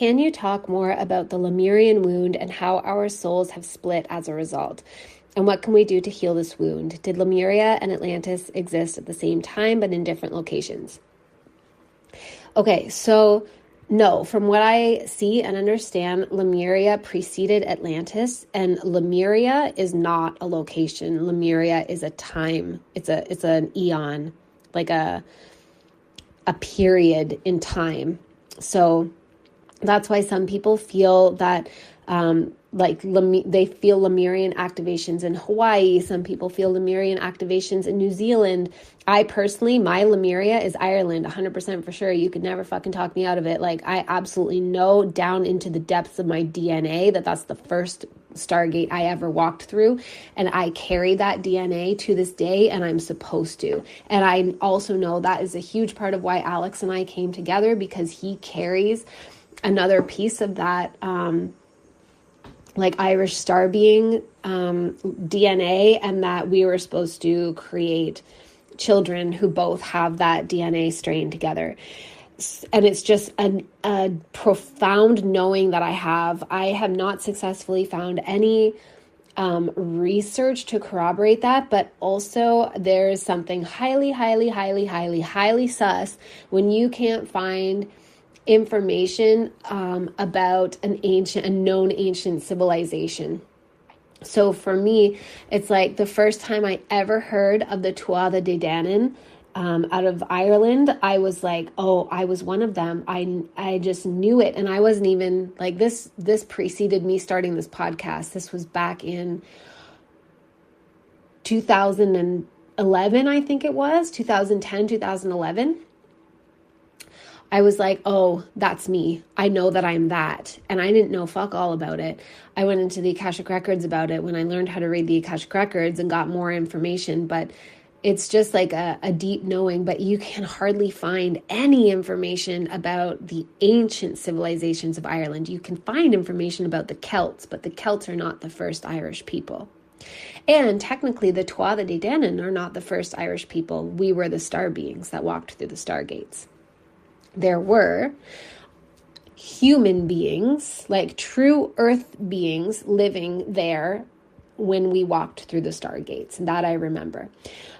Can you talk more about the Lemurian wound and how our souls have split as a result? And what can we do to heal this wound? Did Lemuria and Atlantis exist at the same time but in different locations? Okay, so no, from what I see and understand, Lemuria preceded Atlantis, and Lemuria is not a location. Lemuria is a time. It's an eon, like a period in time. So that's why some people feel that they feel Lemurian activations in Hawaii. Some people feel Lemurian activations in New Zealand. I personally, my Lemuria is Ireland, 100% for sure. You could never fucking talk me out of it. Like, I absolutely know down into the depths of my DNA that that's the first Stargate I ever walked through, and I carry that DNA to this day, and I'm supposed to. And I also know that is a huge part of why Alex and I came together, because he carries another piece of that like Irish star being DNA, and that we were supposed to create children who both have that DNA strain together. And it's just a profound knowing that I have. I have not successfully found any research to corroborate that, but also there's something highly, highly, highly, highly, highly sus when you can't find information about a known ancient civilization. So for me, it's like the first time I ever heard of the Tuatha De Danann out of Ireland, I was like, oh, I was one of them. I just knew it. And I wasn't even like this preceded me starting this podcast. This was back in 2011, I think it was 2010, 2011. I was like, oh, that's me. I know that I'm that. And I didn't know fuck all about it. I went into the Akashic Records about it when I learned how to read the Akashic Records and got more information. But it's just like a deep knowing. But you can hardly find any information about the ancient civilizations of Ireland. You can find information about the Celts, but the Celts are not the first Irish people. And technically, the Tuatha De Danann are not the first Irish people. We were the star beings that walked through the stargates. There were human beings, like true earth beings, living there when we walked through the stargates. That I remember.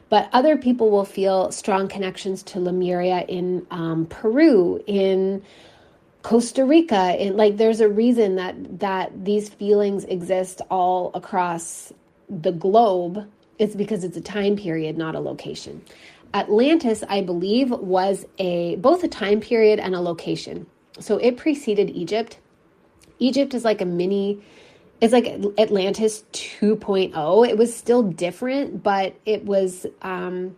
But other people will feel strong connections to Lemuria in Peru, in Costa Rica. And like, there's a reason that these feelings exist all across the globe. It's because it's a time period, not a location. Atlantis, I believe, was both a time period and a location. So it preceded Egypt. Egypt is like it's like Atlantis 2.0. It was still different, but it was kind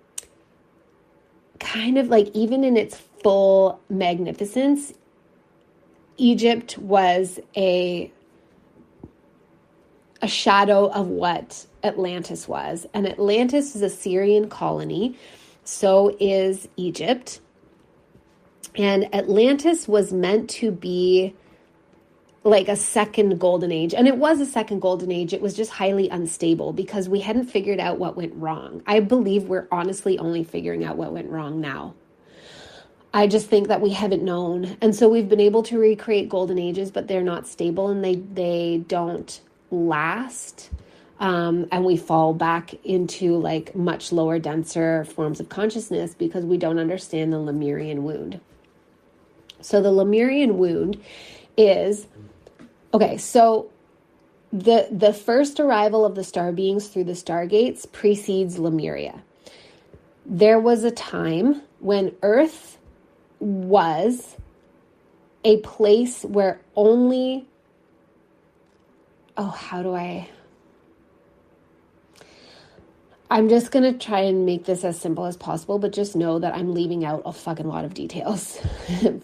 of like, even in its full magnificence, Egypt was a shadow of what Atlantis was. And Atlantis is a Syrian colony. So is Egypt. And Atlantis was meant to be like a second golden age. And it was a second golden age. It was just highly unstable because we hadn't figured out what went wrong. I believe we're honestly only figuring out what went wrong now. I just think that we haven't known. And so we've been able to recreate golden ages, but they're not stable and they don't last. And we fall back into like much lower, denser forms of consciousness because we don't understand the Lemurian wound. So the Lemurian wound is, okay, so the first arrival of the star beings through the stargates precedes Lemuria. There was a time when Earth was a place where only, I'm just going to try and make this as simple as possible, but just know that I'm leaving out a fucking lot of details in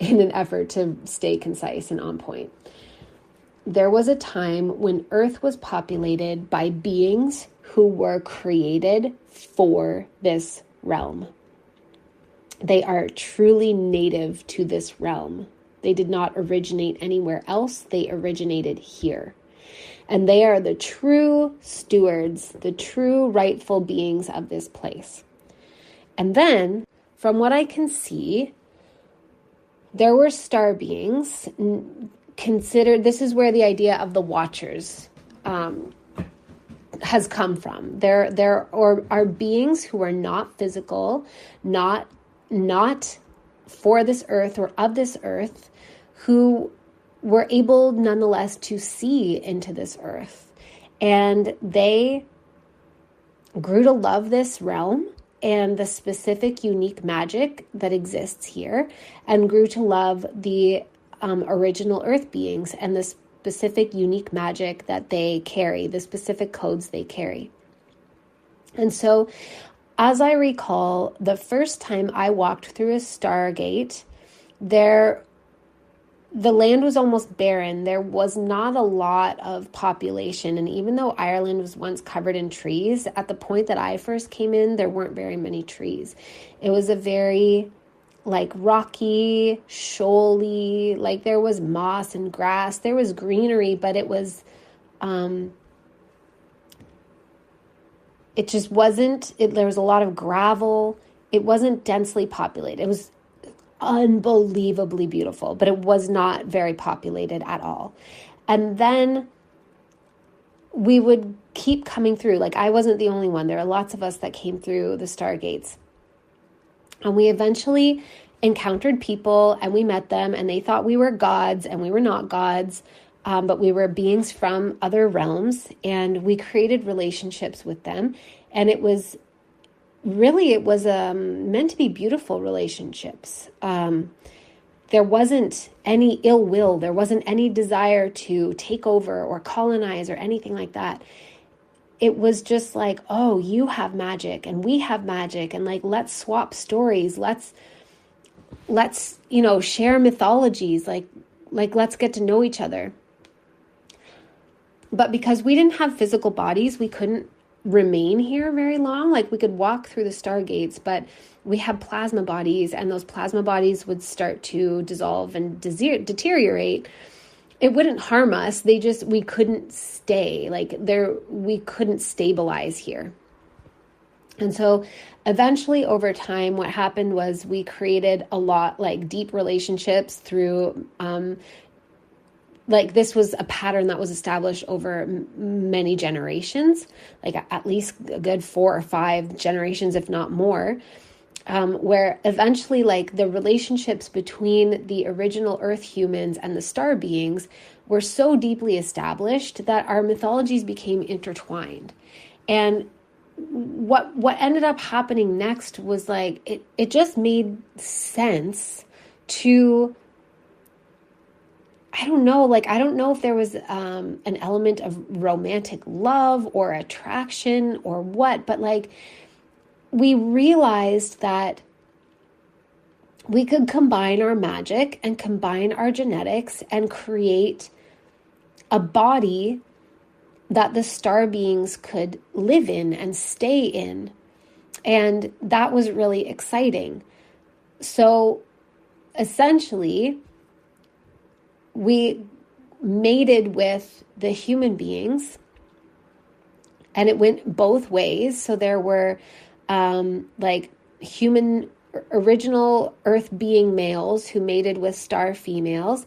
an effort to stay concise and on point. There was a time when Earth was populated by beings who were created for this realm. They are truly native to this realm. They did not originate anywhere else. They originated here. And they are the true stewards, the true rightful beings of this place. And then, from what I can see, there were star beings considered, this is where the idea of the Watchers has come from. There are beings who are not physical, not for this earth or of this earth, who were able nonetheless to see into this earth. And they grew to love this realm and the specific unique magic that exists here, and grew to love the original earth beings and the specific unique magic that they carry, the specific codes they carry. And so, as I recall, the first time I walked through a stargate, the land was almost barren. There was not a lot of population. And even though Ireland was once covered in trees, at the point that I first came in, there weren't very many trees. It was a very rocky, shoaly, there was moss and grass. There was greenery, but it was, it just wasn't, there was a lot of gravel. It wasn't densely populated. It was unbelievably beautiful, but it was not very populated at all. And then we would keep coming through. I wasn't the only one. There are lots of us that came through the stargates. And we eventually encountered people, and we met them, and they thought we were gods, and we were not gods, but we were beings from other realms, and we created relationships with them. And it was meant to be beautiful relationships. There wasn't any ill will. There wasn't any desire to take over or colonize or anything like that. It was just oh, you have magic and we have magic, and let's swap stories. Let's share mythologies. Let's get to know each other. But because we didn't have physical bodies, we couldn't remain here very long. We could walk through the stargates, but we had plasma bodies, and those plasma bodies would start to dissolve and deteriorate. It wouldn't harm us. We couldn't stay we couldn't stabilize here. And so eventually over time, what happened was we created a lot deep relationships through, this was a pattern that was established over many generations, at least a good 4 or 5 generations, if not more, where eventually the relationships between the original Earth humans and the star beings were so deeply established that our mythologies became intertwined. And what ended up happening next was it just made sense to, I don't know if there was an element of romantic love or attraction or what, but we realized that we could combine our magic and combine our genetics and create a body that the star beings could live in and stay in. And that was really exciting. So essentially, we mated with the human beings, and it went both ways. So there were human original Earth being males who mated with star females,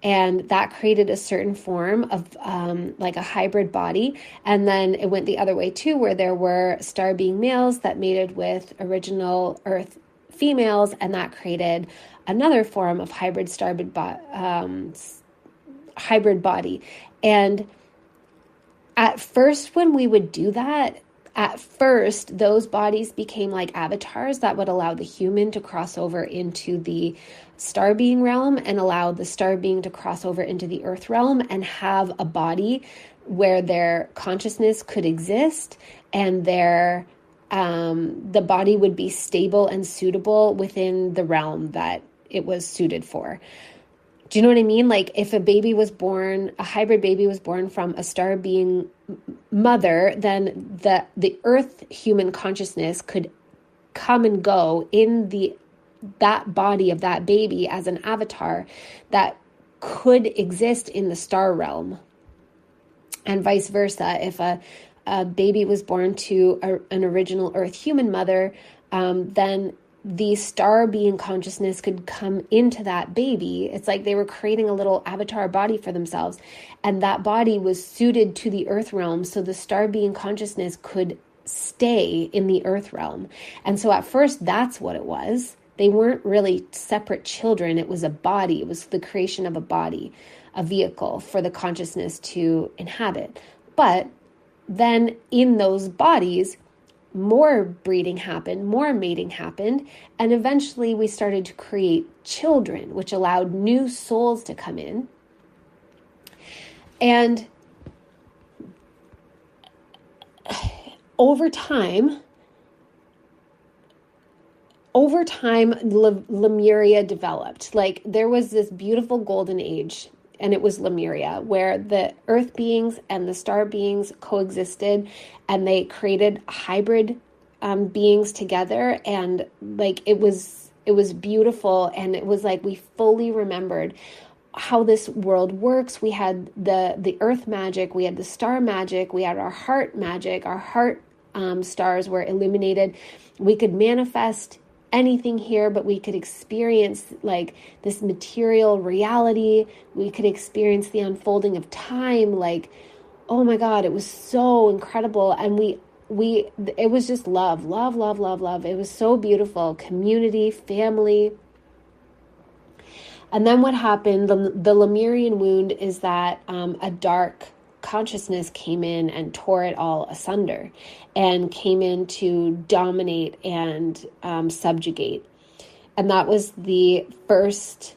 and that created a certain form of a hybrid body. And then it went the other way too, where there were star being males that mated with original Earth females, and that created another form of hybrid hybrid body. And at first, when we would do that, those bodies became like avatars that would allow the human to cross over into the star being realm and allow the star being to cross over into the earth realm and have a body where their consciousness could exist, and the body would be stable and suitable within the realm that it was suited for. Do you know what I mean? Like if a hybrid baby was born from a star being mother, then the earth human consciousness could come and go in that body of that baby as an avatar that could exist in the star realm. And vice versa. If a baby was born to an original earth human mother, then the star being consciousness could come into that baby. It's like they were creating a little avatar body for themselves. And that body was suited to the earth realm. So the star being consciousness could stay in the earth realm. And so at first, that's what it was. They weren't really separate children. It was a body. It was the creation of a body, a vehicle for the consciousness to inhabit. But then in those bodies, more breeding happened, more mating happened, and eventually we started to create children, which allowed new souls to come in. And over time, Lemuria developed. Like, there was this beautiful golden age, and it was Lemuria, where the earth beings and the star beings coexisted, and they created hybrid beings together. And like, it was beautiful. And it was like, we fully remembered how this world works. We had the earth magic, we had the star magic, we had our heart magic. Our heart stars were illuminated. We could manifest anything here, but we could experience like this material reality. We could experience the unfolding of time. Like, oh my God, it was so incredible. And it was just love. It was so beautiful. Community, family. And then what happened, the Lemurian wound, is that a dark consciousness came in and tore it all asunder and came in to dominate and subjugate. And that was the first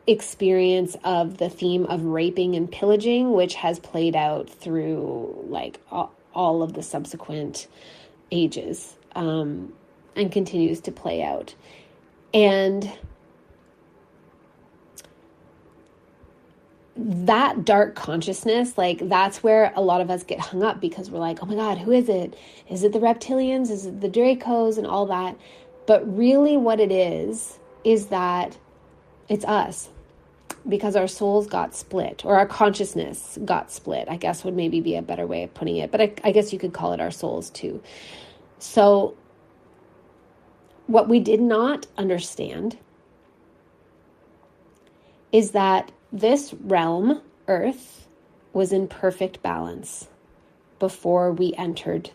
experience of the theme of raping and pillaging, which has played out through like all of the subsequent ages, and continues to play out. And that dark consciousness, like, that's where a lot of us get hung up, because we're like, oh my God, who is it? Is it the reptilians? Is it the Dracos and all that? But really what it is that it's us, because our souls got split, or our consciousness got split, I guess would maybe be a better way of putting it. But I guess you could call it our souls too. So what we did not understand is that this realm, Earth, was in perfect balance before we entered.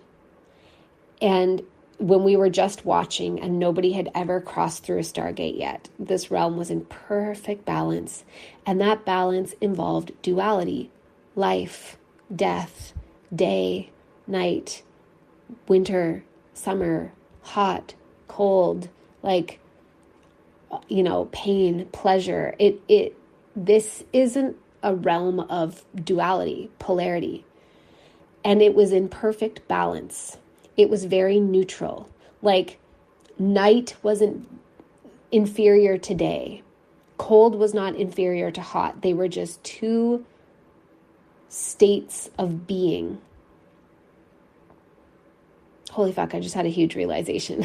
And when we were just watching and nobody had ever crossed through a stargate yet, this realm was in perfect balance. And that balance involved duality, life, death, day, night, winter, summer, hot, cold, like, pain, pleasure. This isn't a realm of duality, polarity. And it was in perfect balance. It was very neutral. Like, night wasn't inferior to day. Cold was not inferior to hot. They were just two states of being. Holy fuck, I just had a huge realization.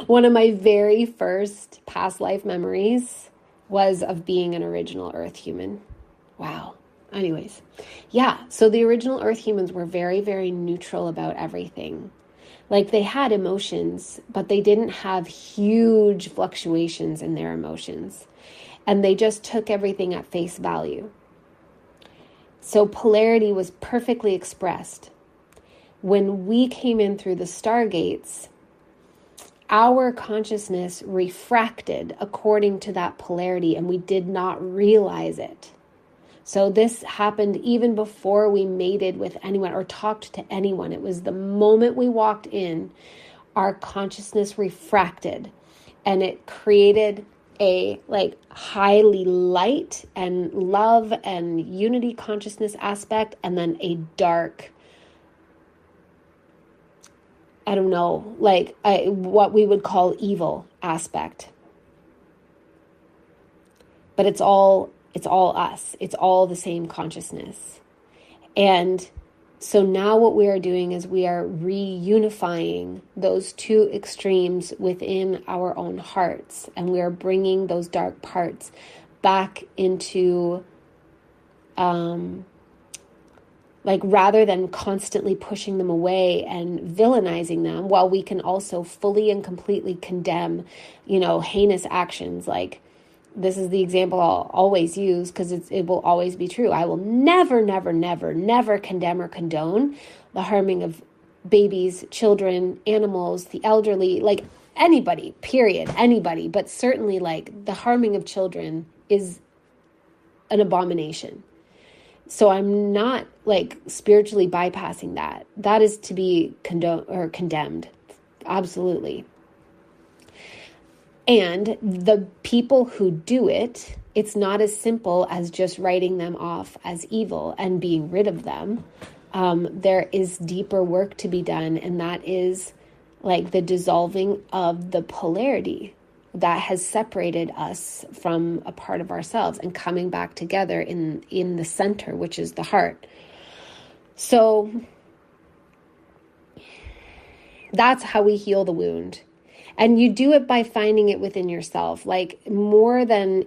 One of my very first past life memories was of being an original Earth human. Wow. Anyways, yeah. So the original Earth humans were very, very neutral about everything. Like, they had emotions, but they didn't have huge fluctuations in their emotions. And they just took everything at face value. So polarity was perfectly expressed. When we came in through the stargates, our consciousness refracted according to that polarity, and we did not realize it. So this happened even before we mated with anyone or talked to anyone. It was the moment we walked in, our consciousness refracted, and it created a highly light and love and unity consciousness aspect, and then a dark, I don't know, what we would call evil aspect. But it's all us. It's all the same consciousness. And so now what we are doing is we are reunifying those two extremes within our own hearts. And we are bringing those dark parts back into Like, rather than constantly pushing them away and villainizing them, while we can also fully and completely condemn, heinous actions. Like, this is the example I'll always use because it will always be true. I will never, never, never, never condemn or condone the harming of babies, children, animals, the elderly, like anybody, period, anybody. But certainly, like, the harming of children is an abomination. So I'm not like spiritually bypassing that. That is to be condemned. Absolutely. And the people who do it, it's not as simple as just writing them off as evil and being rid of them. There is deeper work to be done, and that is like the dissolving of the polarity that has separated us from a part of ourselves and coming back together in the center, which is the heart. So that's how we heal the wound. And you do it by finding it within yourself, like more than,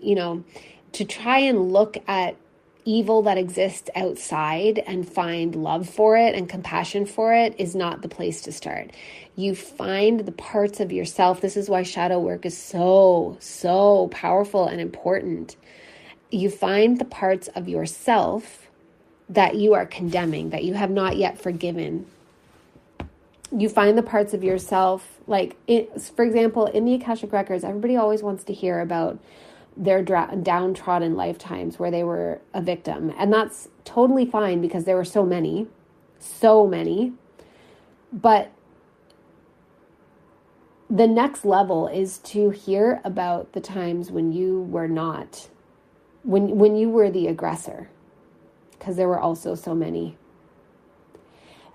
to try and look at evil that exists outside and find love for it and compassion for it is not the place to start. You find the parts of yourself. This is why shadow work is so, so powerful and important. You find the parts of yourself that you are condemning, that you have not yet forgiven. You find the parts of yourself, like, for example, in the Akashic Records, everybody always wants to hear about their downtrodden lifetimes where they were a victim. And that's totally fine because there were so many. But the next level is to hear about the times when you were not, when you were the aggressor, because there were also so many.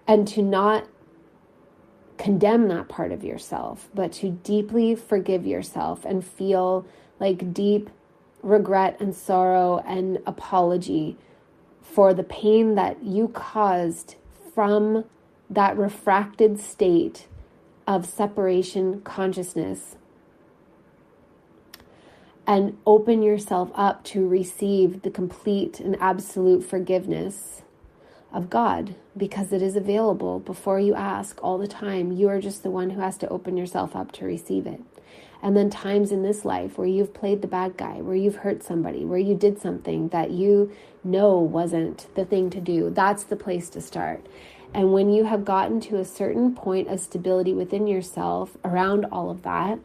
And to not condemn that part of yourself, but to deeply forgive yourself and feel like deep regret and sorrow and apology for the pain that you caused from that refracted state of separation consciousness, and open yourself up to receive the complete and absolute forgiveness of God, because it is available before you ask all the time. You are just the one who has to open yourself up to receive it. And then times in this life where you've played the bad guy, where you've hurt somebody, where you did something that you know wasn't the thing to do, that's the place to start. And when you have gotten to a certain point of stability within yourself around all of that,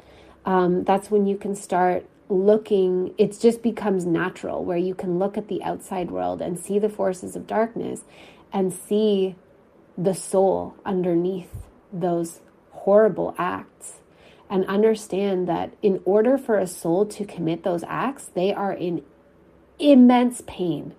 that's when you can start looking. It just becomes natural, where you can look at the outside world and see the forces of darkness and see the soul underneath those horrible acts, and understand that in order for a soul to commit those acts, they are in immense pain,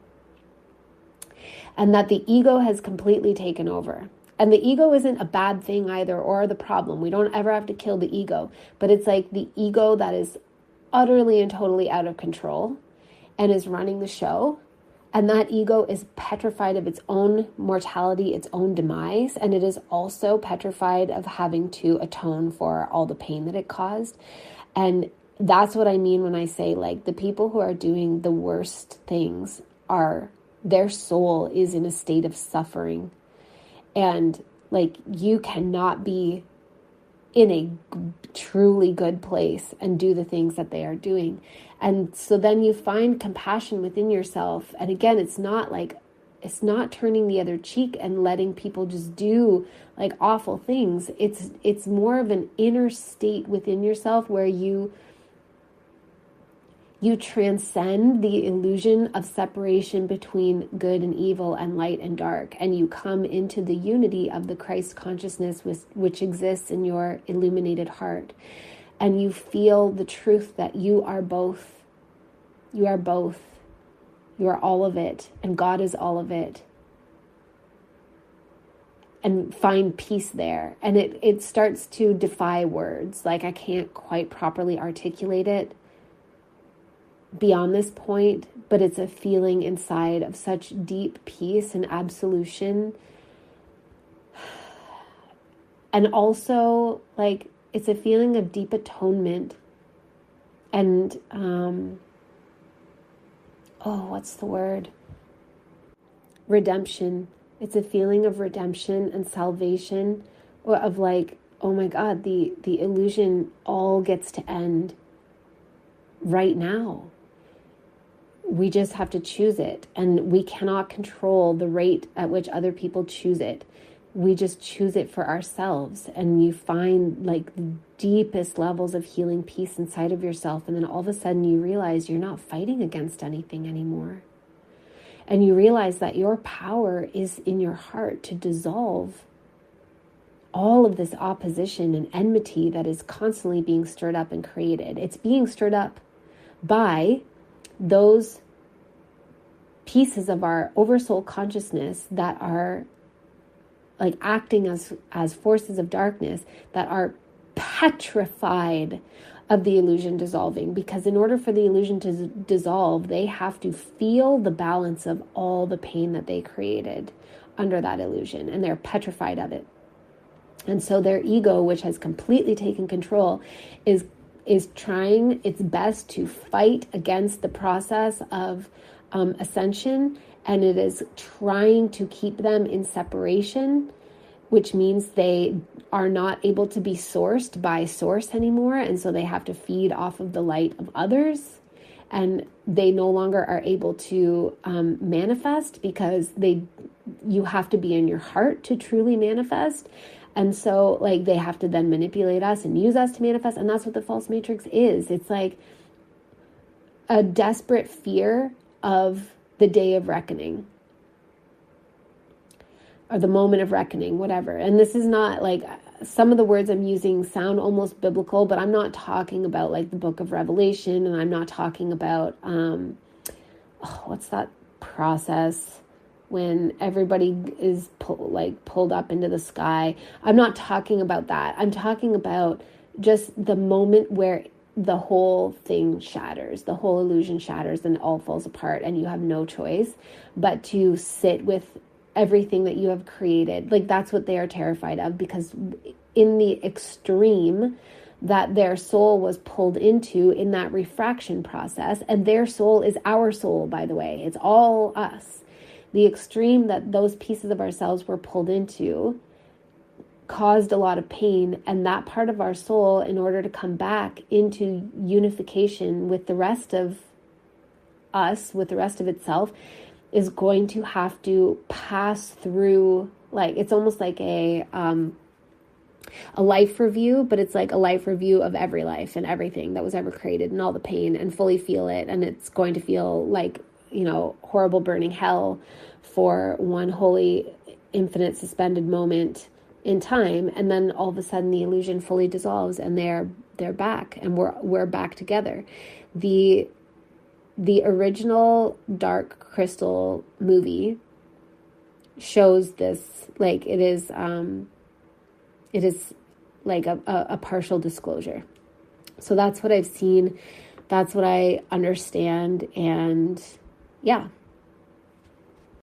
and that the ego has completely taken over. And the ego isn't a bad thing either, or the problem. We don't ever have to kill the ego, but it's like the ego that is utterly and totally out of control and is running the show. And that ego is petrified of its own mortality, its own demise. And it is also petrified of having to atone for all the pain that it caused. And that's what I mean when I say, like, the people who are doing the worst things their soul is in a state of suffering. And like, you cannot be in a truly good place and do the things that they are doing. And so then you find compassion within yourself. And again, it's not turning the other cheek and letting people just do like awful things. It's more of an inner state within yourself where you transcend the illusion of separation between good and evil and light and dark, and you come into the unity of the Christ consciousness which exists in your illuminated heart. And you feel the truth that you are both. You are both. You are all of it, and God is all of it. And find peace there. And it starts to defy words. Like, I can't quite properly articulate it beyond this point, but it's a feeling inside of such deep peace and absolution. And also, like, it's a feeling of deep atonement and, what's the word? Redemption. It's a feeling of redemption and salvation, or of like, oh my God, the illusion all gets to end right now. We just have to choose it, and we cannot control the rate at which other people choose it. We just choose it for ourselves, and you find like the deepest levels of healing peace inside of yourself, and then all of a sudden you realize you're not fighting against anything anymore. And you realize that your power is in your heart to dissolve all of this opposition and enmity that is constantly being stirred up and created. It's being stirred up by those pieces of our oversoul consciousness that are like acting as forces of darkness that are petrified of the illusion dissolving, because in order for the illusion to dissolve, they have to feel the balance of all the pain that they created under that illusion, and they're petrified of it. And so their ego, which has completely taken control, is trying its best to fight against the process of ascension, and it is trying to keep them in separation, which means they are not able to be sourced by source anymore, and so they have to feed off of the light of others, and they no longer are able to manifest, because you have to be in your heart to truly manifest. And so like they have to then manipulate us and use us to manifest, and that's what the false matrix is. It's like a desperate fear of the day of reckoning, or the moment of reckoning, whatever. And this is not like, some of the words I'm using sound almost biblical, but I'm not talking about like the book of Revelation, and I'm not talking about, what's that process when everybody is pulled up into the sky. I'm not talking about that. I'm talking about just the moment where the whole thing shatters, the whole illusion shatters, and it all falls apart, and you have no choice but to sit with everything that you have created. Like that's what they are terrified of, because in the extreme that their soul was pulled into in that refraction process, and their soul is our soul, by the way, it's all us. The extreme that those pieces of ourselves were pulled into caused a lot of pain, and that part of our soul, in order to come back into unification with the rest of us, with the rest of itself, is going to have to pass through, like, it's almost like a life review, but it's like a life review of every life and everything that was ever created and all the pain, and fully feel it. And it's going to feel like, horrible burning hell for one holy, infinite, suspended moment in time. And then all of a sudden the illusion fully dissolves, and they're back, and we're back together. The original Dark Crystal movie shows this, like it is like a partial disclosure. So that's what I've seen. That's what I understand. And yeah,